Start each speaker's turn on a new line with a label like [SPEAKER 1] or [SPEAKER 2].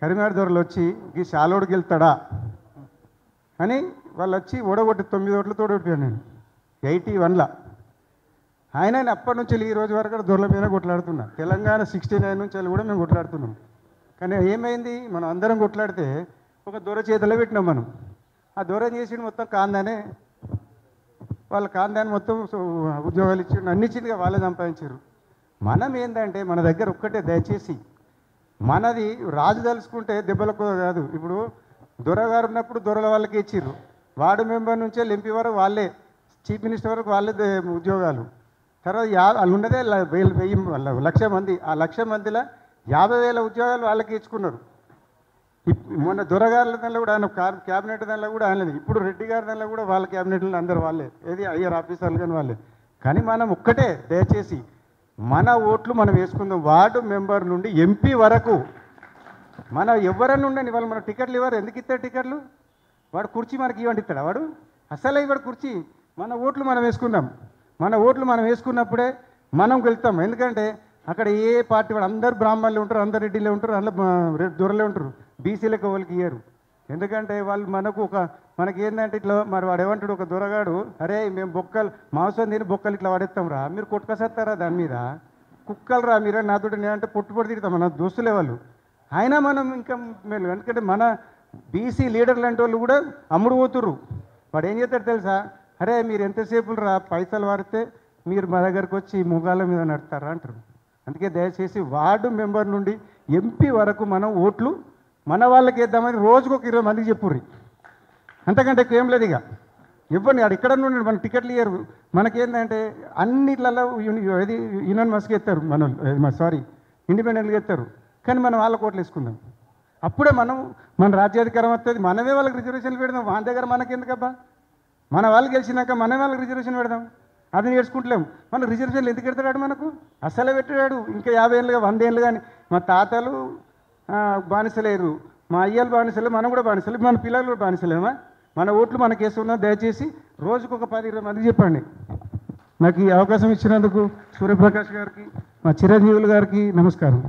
[SPEAKER 1] కరీంనగర్ దొరలు వచ్చి ఈ శాలోడికి వెళ్తాడా అని వాళ్ళు వచ్చి ఓడగొట్టి 9 ఓట్లతో ఓడిపోయాను నేను 81లో. ఆయన అప్పటి నుంచి ఈ రోజు వరకు దొరల మీద కొట్లాడుతున్నా. తెలంగాణ 69 నుంచి కూడా మేము కొట్లాడుతున్నాం. కానీ ఏమైంది, మనం అందరం కొట్లాడితే ఒక దొర చేతిలో పెట్టినాం మనం. ఆ దొర చేసి మొత్తం కాందానే వాళ్ళ కాందాన్ని మొత్తం ఉద్యోగాలు ఇచ్చి అన్ని చిన్నగా వాళ్ళే సంపాదించారు. మనం ఏంటంటే మన దగ్గర ఒక్కటే, దయచేసి మనది రాజు తలుచుకుంటే దెబ్బలకు కాదు. ఇప్పుడు దొరగారు ఉన్నప్పుడు దొరల వాళ్ళకి ఇచ్చిర్రు, వార్డు మెంబర్ నుంచే ఎంపీ వరకు వాళ్ళే, చీఫ్ మినిస్టర్ వరకు వాళ్ళే ఉద్యోగాలు. తర్వాత వాళ్ళు ఉన్నదే 1,00,000 మంది. ఆ 1,00,000 మందిలో 50,000 ఉద్యోగాలు వాళ్ళకి ఇచ్చుకున్నారు. మొన్న దొరగారుల దానిలో కూడా ఆయన క్యాబినెట్ దానిలో కూడా ఆయన, ఇప్పుడు రెడ్డి గారి దానిలో కూడా వాళ్ళ క్యాబినెట్లో అందరు వాళ్ళే, ఏది అయ్యర్ ఆఫీసర్లు కానీ వాళ్ళే. కానీ మనం ఒక్కటే, దయచేసి మన ఓట్లు మనం వేసుకుందాం. వార్డు మెంబర్ నుండి ఎంపీ వరకు మన ఎవరన్నా ఉండని వాళ్ళు మన టికెట్లు ఇవ్వరు. ఎందుకు ఇస్తారు టికెట్లు? వాడు కుర్చీ మనకి ఇవ్వండి ఇస్తాడా వాడు? అసలే ఇవాడు కుర్చీ. మన ఓట్లు మనం వేసుకుందాం. మన ఓట్లు మనం వేసుకున్నప్పుడే మనం వెళ్తాం. ఎందుకంటే అక్కడ ఏ పార్టీ వాడు, అందరు బ్రాహ్మణులు ఉంటారు, అందరు రెడ్డిలే ఉంటారు, అందులో దొరలే ఉంటారు. బీసీలకు వాళ్ళకి ఇయ్యరు. ఎందుకంటే వాళ్ళు మనకి ఏంటంటే ఇట్లా మరి వాడు ఏమంటాడు, ఒక దొరగాడు, అరే మేము బొక్కలు మాంసం తిని బొక్కలు ఇట్లా వాడేస్తాం రా, మీరు కొట్టుకొసేస్తారా దాని మీద, కుక్కలు రా మీరు నాతో నేనంటే పొట్టు తిడతాం, మన దోస్తులే వాళ్ళు. అయినా మనం ఇంకా మేలు. ఎందుకంటే మన బీసీ లీడర్లు లాంటి వాళ్ళు కూడా అమ్ముడు పోతుర్రు. వాడు ఏం చేస్తాడు తెలుసా, అరే మీరు ఎంతసేపు రా పైసలు వాడితే మీరు మా దగ్గరకు వచ్చి ముగాల మీద నడతారా అంటారు. అందుకే దయచేసి వార్డు మెంబర్ నుండి ఎంపీ వరకు మనం ఓట్లు మన వాళ్ళకి వేద్దామని రోజుకు ఒక 20 మందికి చెప్పుర్రి. అంతకంటే ఏం లేదు. ఇక ఇవ్వండి, ఆడు ఇక్కడ నుండి మన టికెట్లు ఇయ్యరు. మనకేంటంటే అన్నిట్లలో ఇది యూనియన్ ఎత్తారు, ఇండిపెండెంట్గా ఎత్తారు. కానీ మనం వాళ్ళ కోట్లు వేసుకుందాం. అప్పుడే మన రాజ్యాధికారం వస్తుంది. మనమే వాళ్ళకి రిజర్వేషన్లు పెడదాం. వాళ్ళ దగ్గర మనకెందుకబ్బా, మన వాళ్ళు గెలిచినాక మనమే వాళ్ళకి రిజర్వేషన్ పెడదాం. అది నేర్చుకుంటలేము. మన రిజర్వేషన్లు ఎందుకు పెడతాడు మనకు? అసలే పెట్టాడు. ఇంకా 50 ఏళ్ళుగా 100 ఏళ్ళు. కానీ మా తాతలు బానిసలేరు, మా అయ్యలు బానిసలే, మనం కూడా బానిసలే, మన పిల్లలు కూడా బానిసలేమా? మన ఓట్లు మనకి వేస్తున్నాం. దయచేసి రోజుకు ఒక 10-20 మందికి చెప్పండి. నాకు ఈ అవకాశం ఇచ్చినందుకు సూర్యప్రకాష్ గారికి, మా చిరంజీవులు గారికి నమస్కారం.